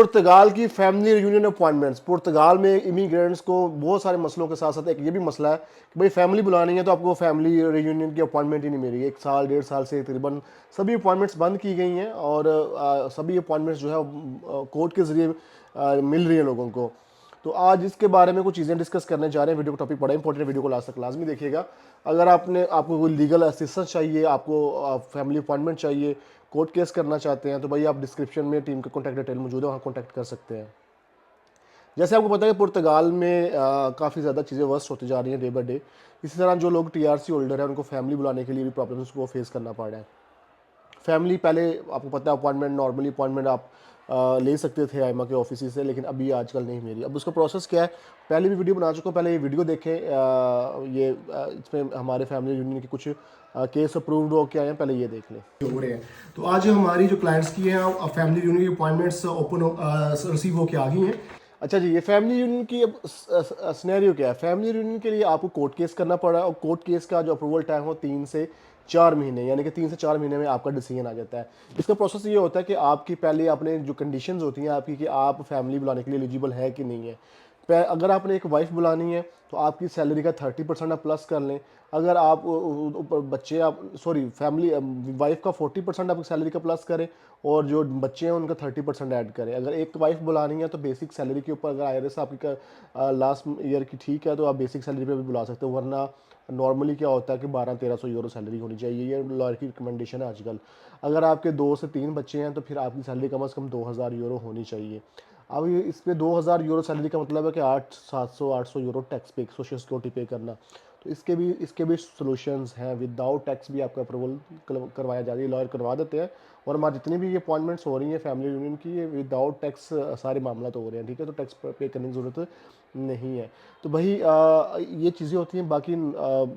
पुर्तगाल की family reunion appointments. पुर्तगाल में immigrants को बहुत सारे मसलों के साथ साथ एक ये भी मसला है कि भाई फैमिली बुलानी है तो आपको फैमिली रियूनियन की अपॉइंटमेंट ही नहीं मिल रही है। 1 साल 1.5 साल से तकरीबन सभी अपॉइंटमेंट्स बंद की गई हैं और सभी अपॉइंटमेंट्स जो है कोर्ट के ज़रिए मिल रही हैं लोगों को। तो आज इसके बारे में कुछ चीज़ें डिस्कस करने जा रहे हैं। वीडियो का टॉपिक बड़ा इंपॉर्टेंट है, वीडियो को लास्ट तक लाजमी देखिएगा। अगर आपको कोई लीगल असिस्टेंस चाहिए, आपको फैमिली अपॉइंटमेंट चाहिए, कोर्ट केस करना चाहते हैं, तो भाई आप डिस्क्रिप्शन में टीम का कॉन्टैक्ट डिटेल मौजूद है, वहाँ कॉन्टैक्ट कर सकते हैं। जैसे आपको पता है पुर्तगाल में काफ़ी ज़्यादा चीज़ें वर्स्ट होती जा रही हैं डे बाई डे। इसी तरह जो लोग टीआरसी होल्डर हैं उनको फैमिली बुलाने के लिए भी प्रॉब्लम्स को फेस करना पड़ रहा है। फैमिली पहले आपको पता है अपॉइंटमेंट, नॉर्मली अपॉइंटमेंट आप ले सकते थे आईमा के ऑफिस से, लेकिन अभी आजकल नहीं मिली। अब उसका प्रोसेस क्या है, पहले भी वीडियो बना चुका हूँ, पहले ये वीडियो देखें। इसमें हमारे फैमिली यूनियन के कुछ केस अप्रूव्ड हो के आए हैं, पहले ये देख लें हो रहे हैं। तो आज हमारी जो क्लाइंट्स की हैं फैमिली यूनियन की अपॉइंटमेंट्स ओपन रिसीव होके आ गई हैं। अच्छा जी, ये फैमिली यूनियन की अब स्नैरियो क्या है। फैमिली यूनियन के लिए आपको कोर्ट केस करना पड़ा और कोर्ट केस का जो अप्रूवल टाइम हो 3 से 4 महीने, यानी कि 3 से 4 महीने में आपका डिसीजन आ जाता है। इसका प्रोसेस ये होता है कि आपकी पहले आपने जो कंडीशंस होती हैं आपकी कि आप फैमिली बुलाने के लिए एलिजिबल है कि नहीं है। अगर आपने एक वाइफ बुलानी है तो आपकी सैलरी का 30% आप प्लस कर लें। अगर आप ऊपर बच्चे आप सॉरी फैमिली वाइफ का 40% आपकी सैलरी का प्लस करें और जो बच्चे हैं उनका 30% ऐड करें। अगर एक वाइफ बुलानी है तो बेसिक सैलरी के ऊपर अगर आईआरएस आपकी लास्ट ईयर की ठीक है तो आप बेसिक सैलरी पे भी बुला सकते हो, वरना नॉर्मली क्या होता है कि 1200-1300 यूरो सैलरी होनी चाहिए। ये लॉयर की रिकमेंडेशन है आजकल। अगर आपके 2 से 3 बच्चे हैं तो फिर आपकी सैलरी कम से कम 2000 यूरो होनी चाहिए। अब ये इस पे 2000 यूरो सैलरी का मतलब है कि 800-800 यूरो टैक्स पे, सोशल सिक्योरिटी पे करना। तो इसके भी सॉल्यूशंस हैं। विदाउट टैक्स भी आपका अप्रूवल करवाया जा रही है, लॉयर करवा देते हैं। और हमारी जितनी भी ये अपॉइंटमेंट्स हो रही हैं फैमिली यूनियन की, ये विदाउट टैक्स सारे मामला तो हो रहे हैं, ठीक है। तो टैक्स पे करने की ज़रूरत नहीं है। तो भाई ये चीज़ें होती हैं। बाकी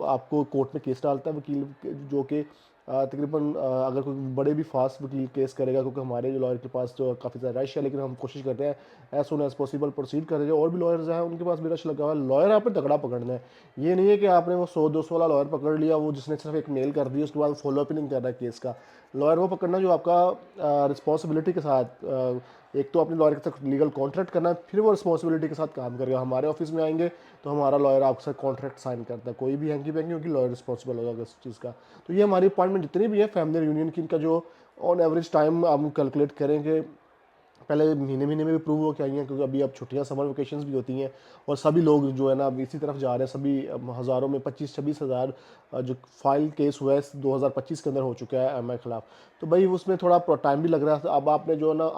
आपको कोर्ट में केस डालता है वकील, जो कि तकरीबन अगर कोई बड़े भी फास्ट वकील केस करेगा, क्योंकि हमारे जो लॉयर के पास जो काफ़ी ज़्यादा रश है, लेकिन हम कोशिश करते हैं as soon as possible proceed करें। जो और भी लॉयर्स हैं उनके पास भी रश लगा हुआ है। लॉयर आपने तगड़ा पकड़ना है। ये नहीं है कि आपने वो 100-200 वाला लॉयर पकड़ लिया, वो जिसने सिर्फ एक मेल कर दी उसके बाद फॉलो अप ही नहीं कर रहा है केस का। लॉयर वो पकड़ना जो आपका रिस्पॉन्सिबिलिटी के साथ एक तो अपने लॉयर के साथ लीगल कॉन्ट्रैक्ट करना है, फिर वो रिस्पॉन्सिबिलिटी के साथ काम करेगा। हमारे ऑफिस में आएंगे तो हमारा लॉयर आपके साथ कॉन्ट्रैक्ट साइन करता है, कोई भी हैंकी पैंकी होगी, लॉयर रिस्पॉन्सिबल होगा इस चीज़ का। तो ये हमारी अपॉइंटमेंट जितनी भी है फैमिली यूनियन की, इनका जो ऑन एवरेज टाइम हम कैलकुलेट करेंगे, पहले महीने महीने में भी प्रूव हो के आई हैं, क्योंकि अभी अब छुट्टियां समर वेकेशंस भी होती हैं और सभी लोग जो है ना अब इसी तरफ जा रहे हैं। सभी हज़ारों में 25-26 हज़ार जो फाइल केस हुआ है 2025 के अंदर हो चुका है एम आई खिलाफ। तो भाई उसमें थोड़ा टाइम भी लग रहा था। अब आपने जो है ना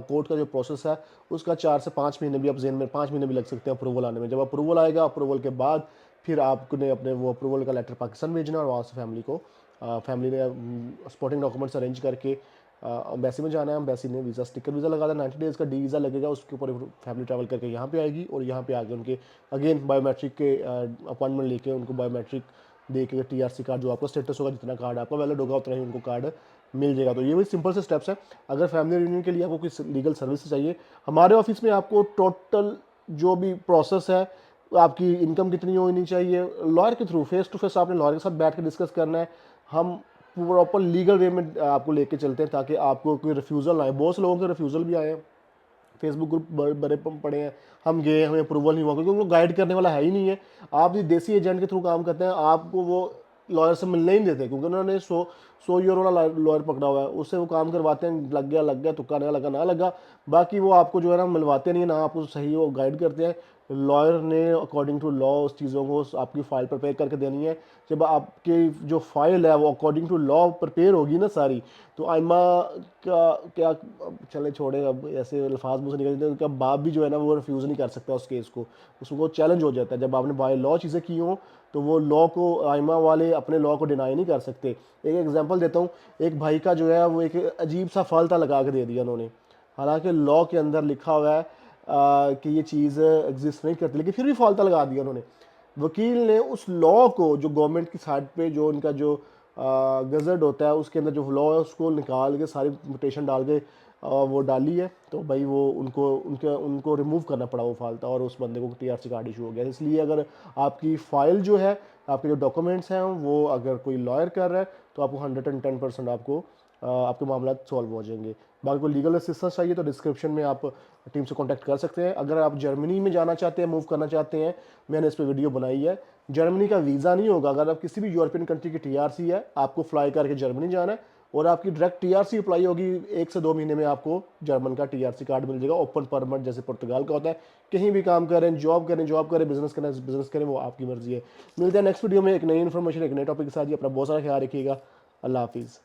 कोर्ट का जो प्रोसेस है उसका 4 से 5 महीने भी, अब जेन में 5 महीने भी लग सकते हैं अप्रूवल आने में। जब अप्रूवल आएगा, अप्रूवल के बाद फिर आपने अपने वो अप्रूवल का लेटर पाकिस्तान भेजना और वहाँ से फैमिली ने सपोर्टिंग डॉक्यूमेंट्स अरेंज करके एम्बेसी में जाना है। एम्बेसी ने वीज़ा स्टिकर वीज़ा लगा देना, 90 डेज़ का डी वीज़ा लगेगा। उसके ऊपर फैमिली ट्रैवल करके यहाँ पे आएगी और यहाँ पे आके उनके अगेन बायोमेट्रिक के अपॉइंटमेंट लेके उनको बायोमेट्रिक दे के टीआरसी कार्ड जो आपका स्टेटस होगा, जितना कार्ड आपका वैलिड होगा उतना ही उनको कार्ड मिल जाएगा। तो ये भी सिंपल से स्टेप्स है। अगर फैमिली यूनियन के लिए आपको कोई लीगल सर्विस चाहिए, हमारे ऑफिस में आपको टोटल जो भी प्रोसेस है, आपकी इनकम कितनी होनी चाहिए, लॉयर के थ्रू फेस टू फेस आपने लॉयर के साथ बैठ के डिस्कस करना है। हम प्रॉपर लीगल वे में आपको लेके चलते हैं ताकि आपको कोई रिफ्यूज़ल ना आए। बहुत से लोगों के रिफ्यूज़ल भी आए हैं, फेसबुक ग्रुप बड़े बड़े पड़े हैं, हम गए हमें अप्रूवल नहीं हुआ, क्योंकि उनको गाइड करने वाला है ही नहीं है। आप जो देसी एजेंट के थ्रू काम करते हैं आपको वो लॉयर से मिलने ही नहीं देते, क्योंकि उन्होंने 100 यूरो वाला लॉयर पकड़ा हुआ है, उससे वो काम करवाते हैं। लग गया तुक्का, ना लगा ना लगा, बाकी वो आपको जो है ना मिलवाते नहीं है, ना आपको सही वो गाइड करते हैं। लॉयर ने अकॉर्डिंग टू लॉ उस चीज़ों को आपकी फ़ाइल प्रिपेयर करके देनी है। जब आपकी जो फाइल है वो अकॉर्डिंग टू लॉ प्रिपेयर होगी ना सारी, तो आइमा का क्या, चले छोड़े, अब ऐसे अल्फाज मुझे निकल जाते हैं, उनका बाप भी जो है ना वो रिफ्यूज़ नहीं कर सकता उस केस को, उसको चैलेंज हो जाता है। जब आपने बाय लॉ चीज़ें की हों तो वो लॉ को आइमा वाले अपने लॉ को डिनाई नहीं कर सकते। एक एग्जांपल देता हूँ, एक भाई का जो है वो एक अजीब सा फालता लगा के दे दिया उन्होंने, हालांकि लॉ के अंदर लिखा हुआ है कि ये चीज़ एग्जिस्ट नहीं करती, लेकिन फिर भी फालता लगा दिया उन्होंने। वकील ने उस लॉ को जो गवर्नमेंट की साइड पे जो उनका जो गजट होता है उसके अंदर जो लॉ है उसको निकाल के सारी म्यूटेशन डाल के वो डाली है, तो भाई वो उनको रिमूव करना पड़ा वो फालता, और उस बंदे को टीआरसी कार्ड इशू हो गया। इसलिए अगर आपकी फ़ाइल जो है, आपके जो डॉक्यूमेंट्स हैं, वो अगर कोई लॉयर कर रहा है तो आपको 110% आपको आपके मामला सॉल्व हो जाएंगे। बाकी कोई लीगल असिस्टेंस चाहिए तो डिस्क्रिप्शन में आप टीम से कांटेक्ट कर सकते हैं। अगर आप जर्मनी में जाना चाहते हैं, मूव करना चाहते हैं, मैंने इस पर वीडियो बनाई है। जर्मनी का वीज़ा नहीं होगा, अगर आप किसी भी यूरोपियन कंट्री की टीआरसी है, आपको फ्लाई करके जर्मनी जाना है और आपकी डायरेक्ट टीआरसी अप्लाई होगी, 1 से 2 महीने में आपको जर्मन का टीआरसी कार्ड मिल जाएगा, ओपन परमिट जैसे पुर्तगाल का होता है। कहीं भी काम करें, जॉब करें, बिजनेस करें, वो आपकी मर्जी है। मिलते हैं नेक्स्ट वीडियो में एक नई इन्फॉर्मेशन, एक नए टॉपिक के साथ। ही अपना बहुत सारा ख्याल रखिएगा। अल्लाह हाफिज़।